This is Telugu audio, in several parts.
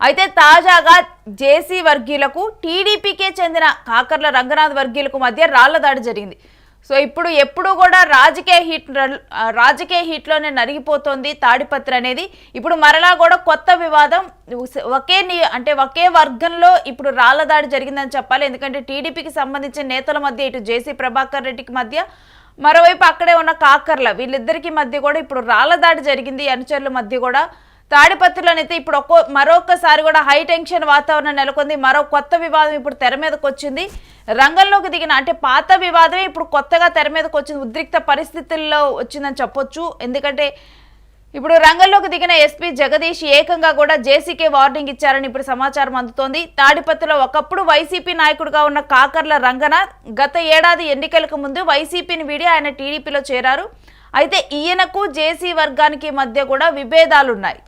అయితే తాజాగా జేసీ వర్గీయులకు టీడీపీకే చెందిన కాకర్ల రంగనాథ్ వర్గీయులకు మధ్య రాళ్ల దాడి జరిగింది. సో ఎప్పుడు కూడా రాజకీయ హీట్లోనే నరిగిపోతోంది తాడిపత్రి అనేది. ఇప్పుడు మరలా కూడా కొత్త వివాదం ఒకే వర్గంలో ఇప్పుడు రాళ్ల దాడి జరిగిందని చెప్పాలి. ఎందుకంటే టీడీపీకి సంబంధించిన నేతల మధ్య ఇటు జేసీ ప్రభాకర్ రెడ్డికి మధ్య, మరోవైపు అక్కడే ఉన్న కాకర్ల వీళ్ళిద్దరికి మధ్య కూడా ఇప్పుడు రాళ్ల దాడి జరిగింది. అనుచరుల మధ్య కూడా తాడిపత్రిలోనైతే ఇప్పుడు మరొకసారి కూడా హై టెన్షన్ వాతావరణం నెలకొంది. మరో కొత్త వివాదం ఇప్పుడు తెర మీదకి వచ్చింది. రంగంలోకి దిగిన పాత వివాదమే ఇప్పుడు కొత్తగా తెర మీదకి వచ్చింది. ఉద్రిక్త పరిస్థితుల్లో వచ్చిందని చెప్పొచ్చు. ఎందుకంటే ఇప్పుడు రంగంలోకి దిగిన ఎస్పీ జగదీష్ ఏకంగా కూడా జేసీకే వార్నింగ్ ఇచ్చారని ఇప్పుడు సమాచారం అందుతోంది. తాడిపత్రిలో ఒకప్పుడు వైసీపీ నాయకుడిగా ఉన్న కాకర్ల రంగనాథ్ గత ఏడాది ఎన్నికలకు ముందు వైసీపీని వీడి ఆయన టీడీపీలో చేరారు. అయితే ఈయనకు జేసీ వర్గానికి మధ్య కూడా విభేదాలున్నాయి.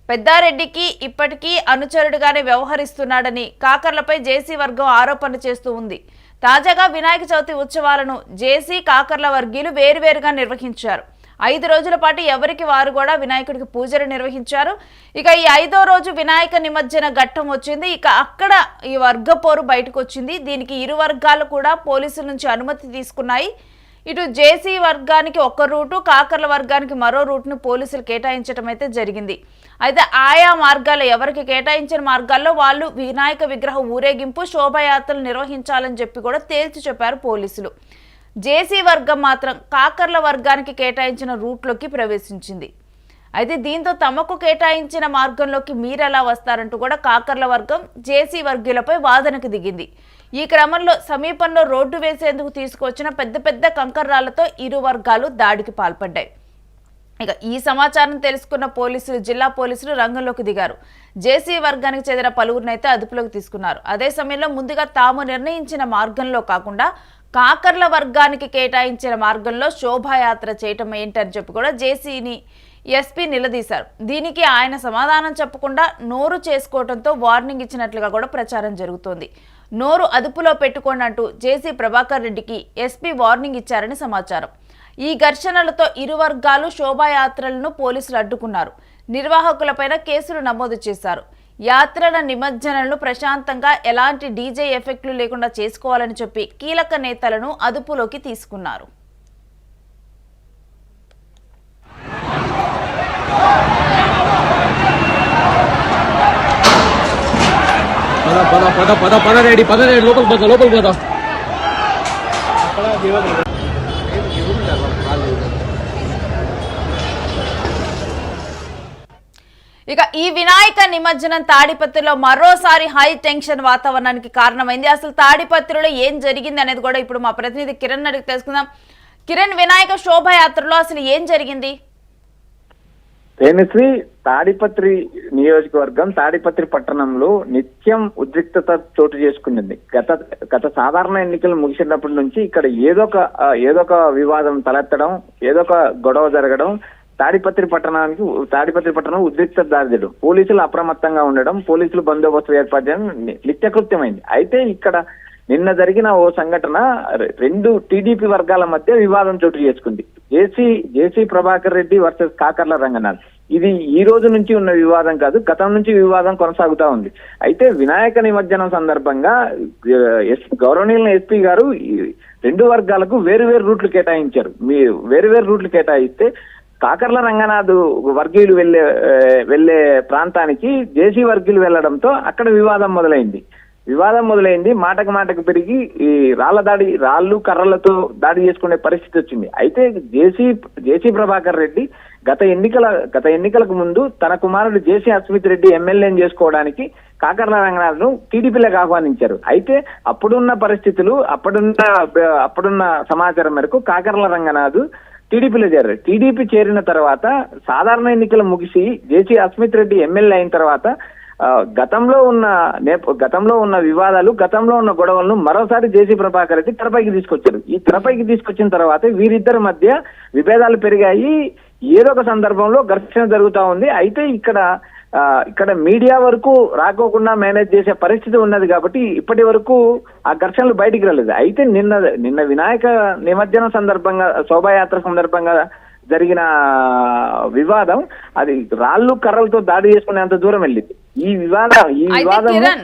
పెద్దారెడ్డికి ఇప్పటికీ అనుచరుడుగానే వ్యవహరిస్తున్నాడని కాకర్లపై జేసీ వర్గం ఆరోపణలు చేస్తూ ఉంది. తాజాగా వినాయక చవితి ఉత్సవాలను జేసీ కాకర్ల వర్గీయులు వేరువేరుగా నిర్వహించారు. 5 రోజుల పాటు ఎవరికి వారు కూడా వినాయకుడికి పూజలు నిర్వహించారు. ఇక ఈ 5వ రోజు వినాయక నిమజ్జన ఘట్టం వచ్చింది. ఇక అక్కడ ఈ వర్గ పోరు బయటకు వచ్చింది. దీనికి ఇరు వర్గాలు కూడా పోలీసుల నుంచి అనుమతి తీసుకున్నాయి. ఇటు జేసీ వర్గానికి ఒక రూటు, కాకర్ల వర్గానికి మరో రూట్ను పోలీసులు కేటాయించడం అయితే జరిగింది. అయితే ఆయా మార్గాల్లో ఎవరికి కేటాయించిన మార్గాల్లో వాళ్ళు వినాయక విగ్రహ ఊరేగింపు, శోభాయాత్రలు నిర్వహించాలని చెప్పి కూడా తేల్చి చెప్పారు పోలీసులు. జేసీ వర్గం మాత్రం కాకర్ల వర్గానికి కేటాయించిన రూట్లోకి ప్రవేశించింది. అయితే దీంతో తమకు కేటాయించిన మార్గంలోకి మీరెలా వస్తారంటూ కూడా కాకర్ల వర్గం జేసీ వర్గీయులపై వాదనకు దిగింది. ఈ క్రమంలో సమీపంలో రోడ్డు వేసేందుకు తీసుకొచ్చిన పెద్ద కంకర్రాళ్లతో ఇరు వర్గాలు దాడికి పాల్పడ్డాయి. ఇక ఈ సమాచారం తెలుసుకున్న జిల్లా పోలీసులు రంగంలోకి దిగారు. జేసీ వర్గానికి చెందిన పలువురినైతే అదుపులోకి తీసుకున్నారు. అదే సమయంలో ముందుగా తాము నిర్ణయించిన మార్గంలో కాకుండా కాకర్ల వర్గానికి కేటాయించిన మార్గంలో శోభాయాత్ర చేయటం ఏంటని చెప్పి కూడా జేసీని ఎస్పీ నిలదీశారు. దీనికి ఆయన సమాధానం చెప్పకుండా నోరు చేసుకోవడంతో వార్నింగ్ ఇచ్చినట్లుగా కూడా ప్రచారం జరుగుతోంది. నోరు అదుపులో పెట్టుకోండి అంటూ జేసీ ప్రభాకర్ రెడ్డికి ఎస్పీ వార్నింగ్ ఇచ్చారని సమాచారం. ఈ ఘర్షణలతో ఇరు వర్గాలు శోభాయాత్రలను పోలీసులు అడ్డుకున్నారు. నిర్వాహకులపైన కేసులు నమోదు చేశారు. యాత్రల నిమజ్జనలను ప్రశాంతంగా ఎలాంటి డీజే ఎఫెక్ట్లు లేకుండా చేసుకోవాలని చెప్పి కీలక నేతలను అదుపులోకి తీసుకున్నారు. ఇక ఈ వినాయక నిమజ్జనం తాడిపత్రిలో మరోసారి హై టెన్షన్ వాతావరణానికి కారణమైంది. అసలు తాడిపత్రిలో ఏం జరిగింది అనేది కూడా ఇప్పుడు మా ప్రతినిధి కిరణ్ అడిగి తెలుసుకుందాం. కిరణ్, వినాయక శోభాయాత్రలో అసలు ఏం జరిగింది? శ్రీ తాడిపత్రి నియోజకవర్గం తాడిపత్రి పట్టణంలో నిత్యం ఉద్రిక్తత చోటు చేసుకున్నది. గత సాధారణ ఎన్నికలు ముగిసినప్పటి నుంచి ఇక్కడ ఏదో ఒక వివాదం తలెత్తడం, ఏదో ఒక గొడవ జరగడం, తాడిపత్రి పట్టణం ఉద్రిక్త దారిదీయడం, పోలీసులు అప్రమత్తంగా ఉండడం, పోలీసులు బందోబస్తు ఏర్పాటు చేయడం నిత్యకృత్యమైంది. అయితే ఇక్కడ నిన్న జరిగిన ఓ సంఘటన 2 టీడీపీ వర్గాల మధ్య వివాదం చోటు చేసుకుంది. జేసీ ప్రభాకర్ రెడ్డి వర్సెస్ కాకర్ల రంగనాథ్. ఇది ఈ రోజు నుంచి ఉన్న వివాదం కాదు, గతం నుంచి వివాదం కొనసాగుతా ఉంది. అయితే వినాయక నిమజ్జనం సందర్భంగా గౌరవనీయులైన ఎస్పీ గారు 2 వర్గాలకు వేరు రూట్లు కేటాయించారు. వేరు రూట్లు కేటాయిస్తే కాకర్ల రంగనాథ్ వర్గీయులు వెళ్లే ప్రాంతానికి జేసీ వర్గీయులు వెళ్లడంతో అక్కడ వివాదం మొదలైంది. మాటకు పెరిగి ఈ రాళ్లు కర్రలతో దాడి చేసుకునే పరిస్థితి వచ్చింది. అయితే జేసీ ప్రభాకర్ రెడ్డి గత ఎన్నికలకు ముందు తన కుమారుడు జేసీ అస్మిత్ రెడ్డి ఎమ్మెల్యేని చేసుకోవడానికి కాకర్ల రంగనాథ్ ను టీడీపీలోకి ఆహ్వానించారు. అయితే అప్పుడున్న పరిస్థితులు, అప్పుడున్న సమాచారం మేరకు కాకర్ల రంగనాథ్ టీడీపీలో చేరారు. టీడీపీ చేరిన తర్వాత సాధారణ ఎన్నికలు ముగిసి జేసీ అస్మిత్ రెడ్డి ఎమ్మెల్యే అయిన తర్వాత గతంలో ఉన్న వివాదాలు, గతంలో ఉన్న గొడవలను మరోసారి జేసీ ప్రభాకర్ రెడ్డి తెరపైకి తీసుకొచ్చారు. ఈ తెరపైకి తీసుకొచ్చిన తర్వాత వీరిద్దరి మధ్య విభేదాలు పెరిగాయి. ఏదో ఒక సందర్భంలో ఘర్షణ జరుగుతూ ఉంది. అయితే ఇక్కడ మీడియా వరకు రాకోకుండా మేనేజ్ చేసే పరిస్థితి ఉన్నది కాబట్టి ఇప్పటి వరకు ఆ ఘర్షణలు బయటికి రాలేదు. అయితే నిన్న వినాయక నిమజ్జన సందర్భంగా, శోభాయాత్ర సందర్భంగా జరిగిన వివాదం అది రాళ్ళు కర్రలతో దాడి చేసుకునేంత దూరం వెళ్ళింది. ఈ వివాదం అయితే కిరణ్,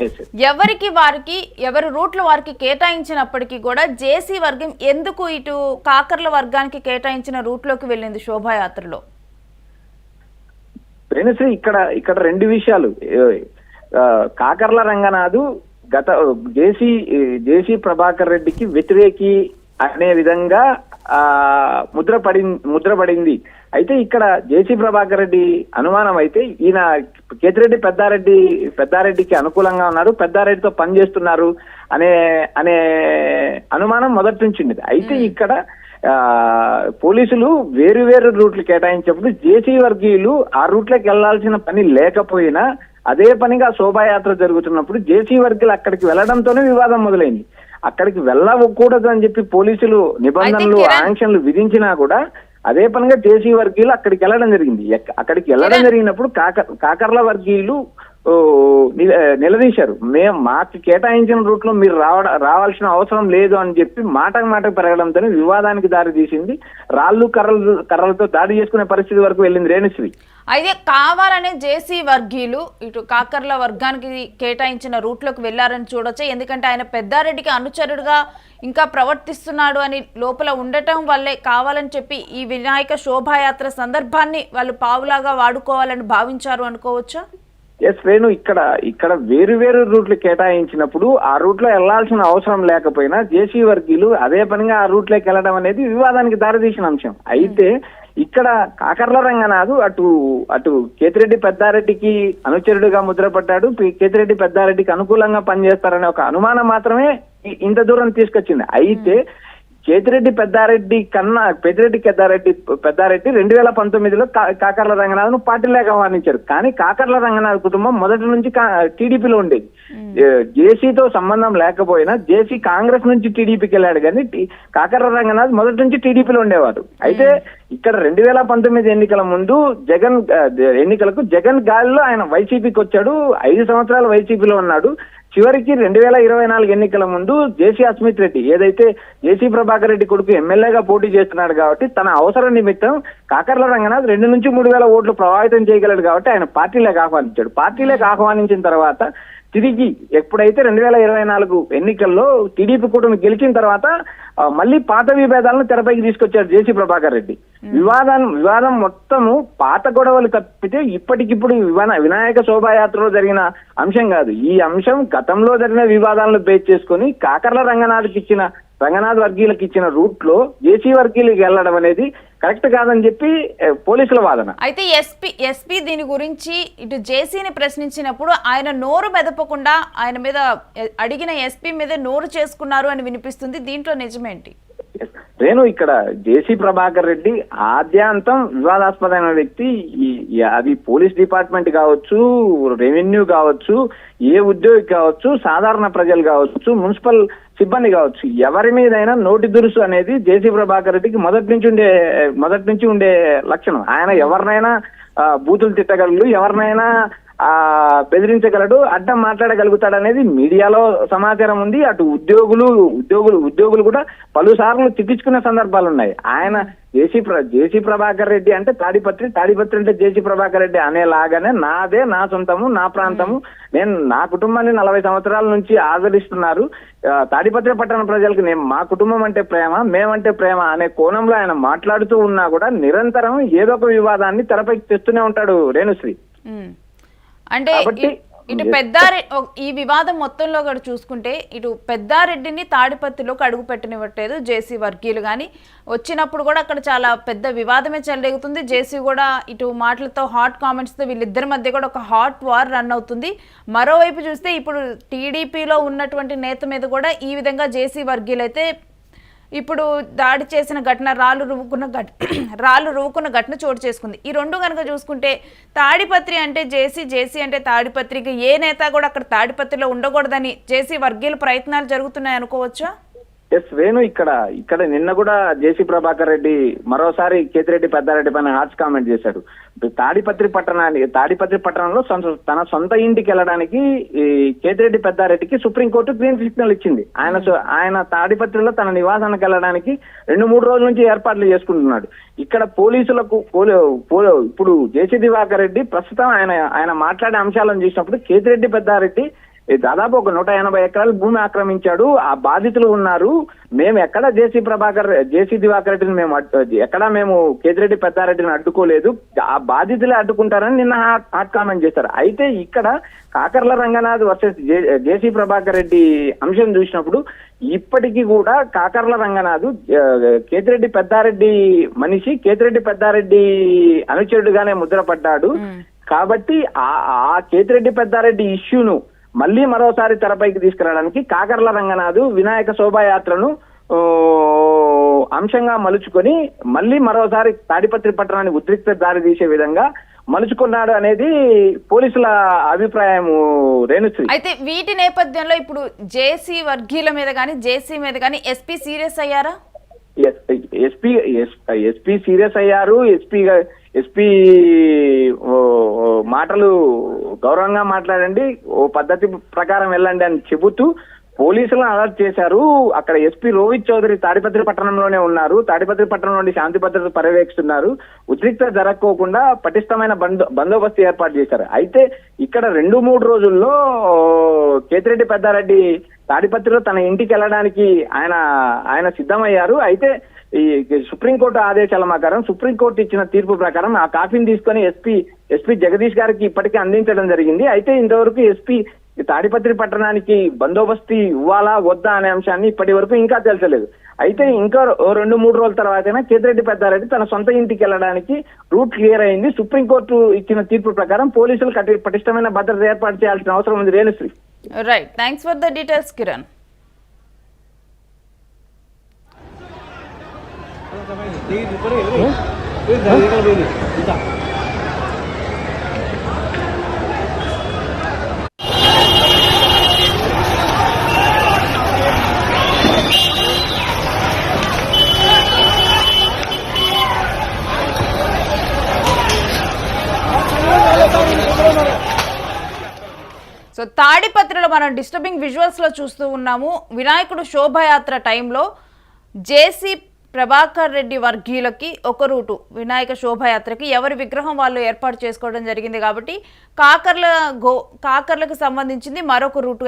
Yes, sir. ఎవరికి వారికి ఎవరి రూట్లు వారికి కేటాయించినప్పటికీ కూడా జేసీ వర్గం ఎందుకు ఇటు కాకర్ల వర్గానికి కేటాయించిన రూట్లోకి వెళ్ళింది శోభాయాత్రలో? రేణుశ్రీ, ఇక్కడ రెండు విషయాలు. కాకర్ల రంగనాథు గత జేసీ ప్రభాకర్ రెడ్డికి వ్యతిరేకి అనే విధంగా ముద్రపడింది. అయితే ఇక్కడ జేసీ ప్రభాకర్ రెడ్డి అనుమానం అయితే ఈయన కేతిరెడ్డి పెద్దారెడ్డికి అనుకూలంగా ఉన్నారు, పెద్దారెడ్డితో పనిచేస్తున్నారు అనే అనుమానం మొదటి నుంచి ఉండేది. అయితే ఇక్కడ పోలీసులు వేరు రూట్లు కేటాయించినప్పుడు జేసీ వర్గీయులు ఆ రూట్లోకి వెళ్లాల్సిన పని లేకపోయినా అదే పనిగా శోభాయాత్ర జరుగుతున్నప్పుడు జేసీ వర్గీయులు అక్కడికి వెళ్లడంతోనే వివాదం మొదలైంది. అక్కడికి వెళ్ళకూడదు అని చెప్పి పోలీసులు నిబంధనలు ఆంక్షలు విధించినా కూడా అదే పనిగా జేసీ వర్గీయులు అక్కడికి వెళ్ళడం జరిగింది. అక్కడికి వెళ్ళడం జరిగినప్పుడు కాకర్ల వర్గీయులు నిలదీశారు. మాకు కేటాయించిన రూట్ లో మీరు రావాల్సిన అవసరం లేదు అని చెప్పి మాటకు పెరగడంతో వివాదానికి దారి తీసింది. రాళ్లు కర్రలతో దాడి చేసుకునే పరిస్థితి వరకు వెళ్ళింది రేణుశ్రీ. అయితే కావాలనే జేసీ వర్గీయులు ఇటు కాకర్ల వర్గానికి కేటాయించిన రూట్లోకి వెళ్లారని చూడొచ్చు. ఎందుకంటే ఆయన పెద్దారెడ్డికి అనుచరుడుగా ఇంకా ప్రవర్తిస్తున్నాడు అని లోపల ఉండటం వల్లే కావాలని చెప్పి ఈ వినాయక శోభాయాత్ర సందర్భాన్ని వాళ్ళు పావులాగా వాడుకోవాలని భావించారు అనుకోవచ్చా? ఎస్ రేణు, ఇక్కడ వేరు రూట్లు కేటాయించినప్పుడు ఆ రూట్ లో వెళ్లాల్సిన అవసరం లేకపోయినా జేసీ వర్గీయులు అదే పనిగా ఆ రూట్ లోకి వెళ్ళడం అనేది వివాదానికి దారితీసిన అంశం. అయితే ఇక్కడ కాకర్ల రంగనాథు అటు కేతిరెడ్డి పెద్దారెడ్డికి అనుచరుడుగా ముద్రపడ్డాడు, కేతిరెడ్డి పెద్దారెడ్డికి అనుకూలంగా పనిచేస్తారనే ఒక అనుమానం మాత్రమే ఇంత దూరం తీసుకొచ్చింది. అయితే కేతిరెడ్డి పెద్దారెడ్డి 2019లో కాకర్ల రంగనాథ్ను పార్టీలోకి ఆహ్వానించారు. కానీ కాకర్ల రంగనాథ్ కుటుంబం మొదటి నుంచి టీడీపీలో ఉండేది. జేసీతో సంబంధం లేకపోయినా జేసీ కాంగ్రెస్ నుంచి టీడీపీకి వెళ్ళాడు, కానీ కాకర్ల రంగనాథ్ మొదటి నుంచి టీడీపీలో ఉండేవారు. అయితే ఇక్కడ 2019 ఎన్నికల ముందు జగన్ గాలిలో ఆయన వైసీపీకి వచ్చాడు. 5 సంవత్సరాలు వైసీపీలో ఉన్నాడు. చివరికి 2024 ఎన్నికల ముందు జేసీ అస్మిత్ రెడ్డి ఏదైతే జేసీ ప్రభాకర్ రెడ్డి కొడుకు ఎమ్మెల్యేగా పోటీ చేస్తున్నాడు కాబట్టి తన అవసరం నిమిత్తం కాకర్ల రంగనాథ్ 2 నుంచి 3,000 ఓట్లు ప్రభావితం చేయగలడు కాబట్టి ఆయన పార్టీలోకి ఆహ్వానించాడు. పార్టీలోకి ఆహ్వానించిన తర్వాత తిరిగి ఎప్పుడైతే 2024 ఎన్నికల్లో టీడీపీ కూటమి గెలిచిన తర్వాత మళ్ళీ పాత విభేదాలను తెరపైకి తీసుకొచ్చారు జేసీ ప్రభాకర్ రెడ్డి. వివాదం మొత్తము పాత గొడవలు తప్పితే ఇప్పటికిప్పుడు వినాయక శోభాయాత్రలో జరిగిన అంశం కాదు. ఈ అంశం గతంలో జరిగిన వివాదాలను బేస్ చేసుకుని కాకర్ల రంగనాథ్ వర్గీయులకు ఇచ్చిన రూట్ లో జేసీ వర్గీయులకు వెళ్ళడం అనేది కరెక్ట్ కాదని చెప్పి పోలీసుల వాదన. అయితే ఎస్పీ దీని గురించి ఇటు జేసీని ప్రశ్నించినప్పుడు ఆయన నోరు మెదపకుండా ఆయన మీద అడిగిన ఎస్పీ మీద నోరు చేసుకున్నారు అని వినిపిస్తుంది. దీంట్లో నిజమేంటి? రేణు, ఇక్కడ జేసీ ప్రభాకర్ రెడ్డి ఆద్యాంతం వివాదాస్పదమైన వ్యక్తి. అది పోలీస్ డిపార్ట్మెంట్ కావచ్చు, రెవెన్యూ కావచ్చు, ఏ ఉద్యోగి కావచ్చు, సాధారణ ప్రజలు కావచ్చు, మున్సిపల్ సిబ్బంది కావచ్చు, ఎవరి మీదైనా నోటి దురుసు అనేది జేసీ ప్రభాకర్ రెడ్డికి మొదటి నుంచి ఉండే లక్షణం. ఆయన ఎవరినైనా బూతులు తిట్టగలడు, ఎవరినైనా బెదిరించగలడు, అడ్డం మాట్లాడగలుగుతాడు అనేది మీడియాలో సమాచారం ఉంది. అటు ఉద్యోగులు కూడా పలుసార్లు తిట్టించుకునే సందర్భాలు ఉన్నాయి. ఆయన జేసీ ప్రభాకర్ రెడ్డి అంటే తాడిపత్రి అంటే జేసీ ప్రభాకర్ రెడ్డి అనేలాగానే నాదే, నా సొంతము, నా ప్రాంతము, నేను నా కుటుంబాన్ని 40 సంవత్సరాల నుంచి ఆదరిస్తున్నారు. తాడిపత్రి పట్టణ ప్రజలకు మా కుటుంబం అంటే ప్రేమ, మేమంటే ప్రేమ అనే కోణంలో ఆయన మాట్లాడుతూ ఉన్నా కూడా నిరంతరం ఏదో ఒక వివాదాన్ని తెరపైకి తెస్తూనే ఉంటాడు రేణుశ్రీ. అంటే ఇటు ఈ వివాదం మొత్తంలో కూడా చూసుకుంటే ఇటు పెద్దారెడ్డిని తాడిపత్రిలోకి అడుగు పెట్టనివ్వట్లేదు జేసీ వర్గీయులు, కానీ వచ్చినప్పుడు కూడా అక్కడ చాలా పెద్ద వివాదమే చెలరేగుతుంది. జేసీ కూడా ఇటు మాటలతో హాట్ కామెంట్స్తో వీళ్ళిద్దరి మధ్య కూడా ఒక హాట్ వార్ రన్ అవుతుంది. మరోవైపు చూస్తే ఇప్పుడు టీడీపీలో ఉన్నటువంటి నేత మీద కూడా ఈ విధంగా జేసీ వర్గీయులు అయితే ఇప్పుడు దాడి చేసిన ఘటన రాళ్ళు రువ్వుకున్న ఘటన చోటు చేసుకుంది. ఈ రెండు కనుక చూసుకుంటే తాడిపత్రి అంటే జేసీ అంటే తాడిపత్రికి ఏ నేత కూడా అక్కడ తాడిపత్రిలో ఉండకూడదని జేసీ వర్గీయుల ప్రయత్నాలు జరుగుతున్నాయి అనుకోవచ్చా? ఎస్ వేణు, ఇక్కడ నిన్న కూడా జేసీ ప్రభాకర్ రెడ్డి మరోసారి కేతిరెడ్డి పెద్దారెడ్డి పైన హార్ష్ కామెంట్ చేశాడు. తాడిపత్రి పట్టణంలో తన సొంత ఇంటికి వెళ్ళడానికి ఈ కేతిరెడ్డి పెద్దారెడ్డికి సుప్రీంకోర్టు గ్రీన్ సిగ్నల్ ఇచ్చింది. ఆయన తాడిపత్రిలో తన నివాసానికి వెళ్ళడానికి 2-3 రోజుల నుంచి ఏర్పాట్లు చేసుకుంటున్నాడు. ఇక్కడ పోలీసులకు ఇప్పుడు జేసీ దివాకర్ రెడ్డి ప్రస్తుతం ఆయన మాట్లాడే అంశాలను చూసినప్పుడు కేతిరెడ్డి పెద్దారెడ్డి దాదాపు ఒక 180 ఎకరాల భూమి ఆక్రమించాడు, ఆ బాధితులు ఉన్నారు, మేము ఎక్కడ జేసీ దివాకర్ రెడ్డిని మేము కేతిరెడ్డి పెద్దారెడ్డిని అడ్డుకోలేదు, ఆ బాధితులే అడ్డుకుంటారని నిన్న హాట్ కామెంట్ చేశారు. అయితే ఇక్కడ కాకర్ల రంగనాథ్ వర్సెస్ జేసీ ప్రభాకర్ రెడ్డి అంశం చూసినప్పుడు ఇప్పటికీ కూడా కాకర్ల రంగనాథ్ కేతిరెడ్డి పెద్దారెడ్డి మనిషి, కేతిరెడ్డి పెద్దారెడ్డి అనుచరుడుగానే ముద్రపడ్డాడు. కాబట్టి ఆ కేతిరెడ్డి పెద్దారెడ్డి ఇష్యూను మళ్ళీ మరోసారి తెరపైకి తీసుకురావడానికి కాకర్ల రంగనాథ్ వినాయక శోభాయాత్రను అంశంగా మలుచుకొని మళ్ళీ మరోసారి తాడిపత్రి పట్టణాన్ని ఉద్రిక్త దారి తీసే విధంగా మలుచుకున్నాడు అనేది పోలీసుల అభిప్రాయం రేణుశ్రీ. అయితే వీటి నేపథ్యంలో ఇప్పుడు జేసీ వర్గీయుల మీద కానీ జేసీ మీద కానీ ఎస్పీ సీరియస్ అయ్యారా? ఎస్పీ సీరియస్ అయ్యారు. ఎస్పీ మాటలు గౌరవంగా మాట్లాడండి, ఓ పద్ధతి ప్రకారం వెళ్ళండి అని చెబుతూ పోలీసులను అలర్ట్ చేశారు. అక్కడ ఎస్పీ రోహిత్ చౌదరి తాడిపత్రి పట్టణంలోనే ఉన్నారు. తాడిపత్రి పట్టణం నుండి శాంతి భద్రత పర్యవేక్షిస్తున్నారు. ఉద్రిక్త జరగకోకుండా పటిష్టమైన బందోబస్తు ఏర్పాటు చేశారు. అయితే ఇక్కడ 2-3 రోజుల్లో కేతిరెడ్డి పెద్దారెడ్డి తాడిపత్రిలో తన ఇంటికి వెళ్ళడానికి ఆయన సిద్ధమయ్యారు. అయితే ఈ సుప్రీంకోర్టు ఆదేశాల ప్రకారం సుప్రీంకోర్టు ఇచ్చిన తీర్పు ప్రకారం ఆ కాపీని తీసుకొని ఎస్పీ జగదీష్ గారికి ఇప్పటికే అందించడం జరిగింది. అయితే ఇంతవరకు ఎస్పీ తాడిపత్రి పట్టణానికి బందోబస్తు ఇవ్వాలా వద్దా అనే అంశాన్ని ఇప్పటి వరకు ఇంకా తెలుసలేదు. అయితే ఇంకా 2-3 రోజుల తర్వాతైనా కేతిరెడ్డి పెద్దారెడ్డి తన సొంత ఇంటికి వెళ్ళడానికి రూట్ క్లియర్ అయింది. సుప్రీంకోర్టు ఇచ్చిన తీర్పు ప్రకారం పోలీసులు పటిష్టమైన భద్రత ఏర్పాటు చేయాల్సిన అవసరం ఉంది Renushree. Right, thanks for the details Kiran. So తాడిపత్రిలో మనం డిస్టర్బింగ్ విజువల్స్ లో చూస్తూ ఉన్నాము. వినాయకుడు శోభాయాత్ర టైంలో జేసీ ప్రభాకర్ రెడ్డి వర్గీయులకి ఒక రూటు, వినాయక శోభాయాత్రకి ఎవరి విగ్రహం వాళ్ళు ఏర్పాటు చేసుకోవడం జరిగింది. కాబట్టి కాకర్లకు సంబంధించింది మరొక రూటు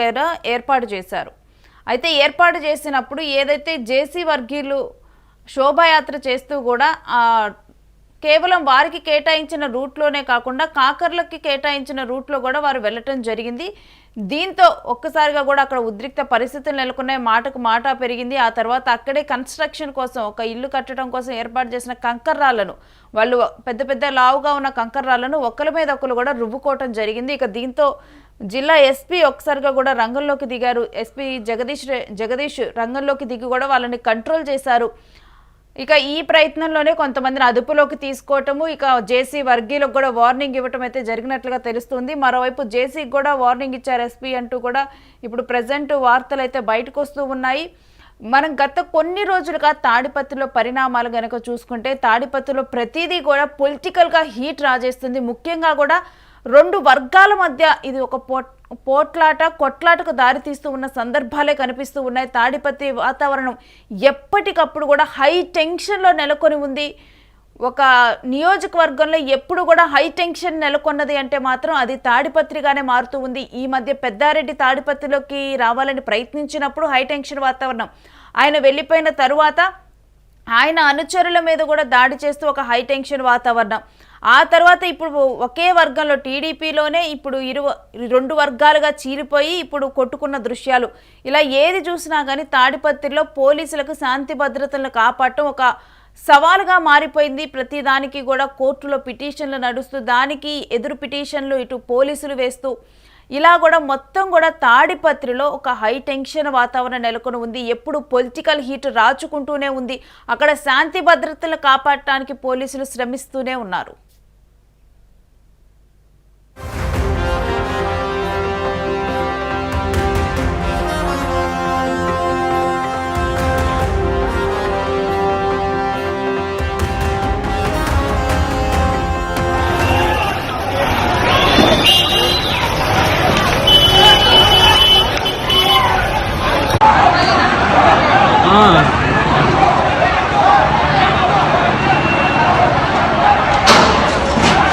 ఏర్పాటు చేశారు. అయితే ఏర్పాటు చేసినప్పుడు ఏదైతే జేసీ వర్గీయులు శోభాయాత్ర చేస్తూ కూడా కేవలం వారికి కేటాయించిన రూట్లోనే కాకుండా కాకర్లకి కేటాయించిన రూట్లో కూడా వారు వెళ్ళటం జరిగింది. దీంతో ఒక్కసారిగా కూడా అక్కడ ఉద్రిక్త పరిస్థితులు నెలకొన్నాయి, మాటకు మాట పెరిగింది. ఆ తర్వాత అక్కడే కన్స్ట్రక్షన్ కోసం, ఒక ఇల్లు కట్టడం కోసం ఏర్పాటు చేసిన కంకర్రాళ్లను, వాళ్ళు పెద్ద పెద్ద లావుగా ఉన్న కంకర్రాళ్లను ఒకరి మీద ఒకరు కూడా రువ్వుకోవటం జరిగింది. ఇక దీంతో జిల్లా ఎస్పీ ఒక్కసారిగా కూడా రంగంలోకి దిగారు. ఎస్పీ జగదీష్ రంగంలోకి దిగి కూడా వాళ్ళని కంట్రోల్ చేశారు. ఇక ఈ ప్రయత్నంలోనే కొంతమందిని అదుపులోకి తీసుకోవటము, ఇక జేసీ వర్గీయులకు కూడా వార్నింగ్ ఇవ్వటం అయితే జరిగినట్లుగా తెలుస్తుంది. మరోవైపు జేసీకి కూడా వార్నింగ్ ఇచ్చారు ఎస్పీ అంటూ కూడా ఇప్పుడు ప్రజెంట్ వార్తలు అయితే బయటకు వస్తూ ఉన్నాయి. మనం గత కొన్ని రోజులుగా తాడిపత్రిలో పరిణామాలు గనక చూసుకుంటే తాడిపత్రిలో ప్రతిదీ కూడా పొలిటికల్గా హీట్ రాజేస్తుంది. ముఖ్యంగా కూడా 2 వర్గాల మధ్య ఇది ఒక కొట్లాటకు దారితీస్తూ ఉన్న సందర్భాలే కనిపిస్తూ ఉన్నాయి. తాడిపత్రి వాతావరణం ఎప్పటికప్పుడు కూడా హై టెన్షన్లో నెలకొని ఉంది. ఒక నియోజకవర్గంలో ఎప్పుడు కూడా హై టెన్షన్ నెలకొన్నది అంటే మాత్రం అది తాడిపత్రిగానే మారుతూ ఉంది. ఈ మధ్య పెద్దారెడ్డి తాడిపత్రిలోకి రావాలని ప్రయత్నించినప్పుడు హై టెన్షన్ వాతావరణం, ఆయన వెళ్ళిపోయిన తరువాత ఆయన అనుచరుల మీద కూడా దాడి చేస్తూ ఒక హై టెన్షన్ వాతావరణం. ఆ తర్వాత ఇప్పుడు ఒకే వర్గంలో టీడీపీలోనే ఇప్పుడు 2 వర్గాలుగా చీలిపోయి ఇప్పుడు కొట్టుకున్న దృశ్యాలు, ఇలా ఏది చూసినా కానీ తాడిపత్రిలో పోలీసులకు శాంతి భద్రతలను కాపాడటం ఒక సవాలుగా మారిపోయింది. ప్రతి దానికి కూడా కోర్టులో పిటిషన్లు నడుస్తూ దానికి ఎదురు పిటిషన్లు ఇటు పోలీసులు వేస్తూ ఇలా కూడా మొత్తం కూడా తాడిపత్రిలో ఒక హై టెన్షన్ వాతావరణం నెలకొని ఉంది. ఎప్పుడు పొలిటికల్ హీట్ రాచుకుంటూనే ఉంది. అక్కడ శాంతి భద్రతలను కాపాడటానికి పోలీసులు శ్రమిస్తూనే ఉన్నారు.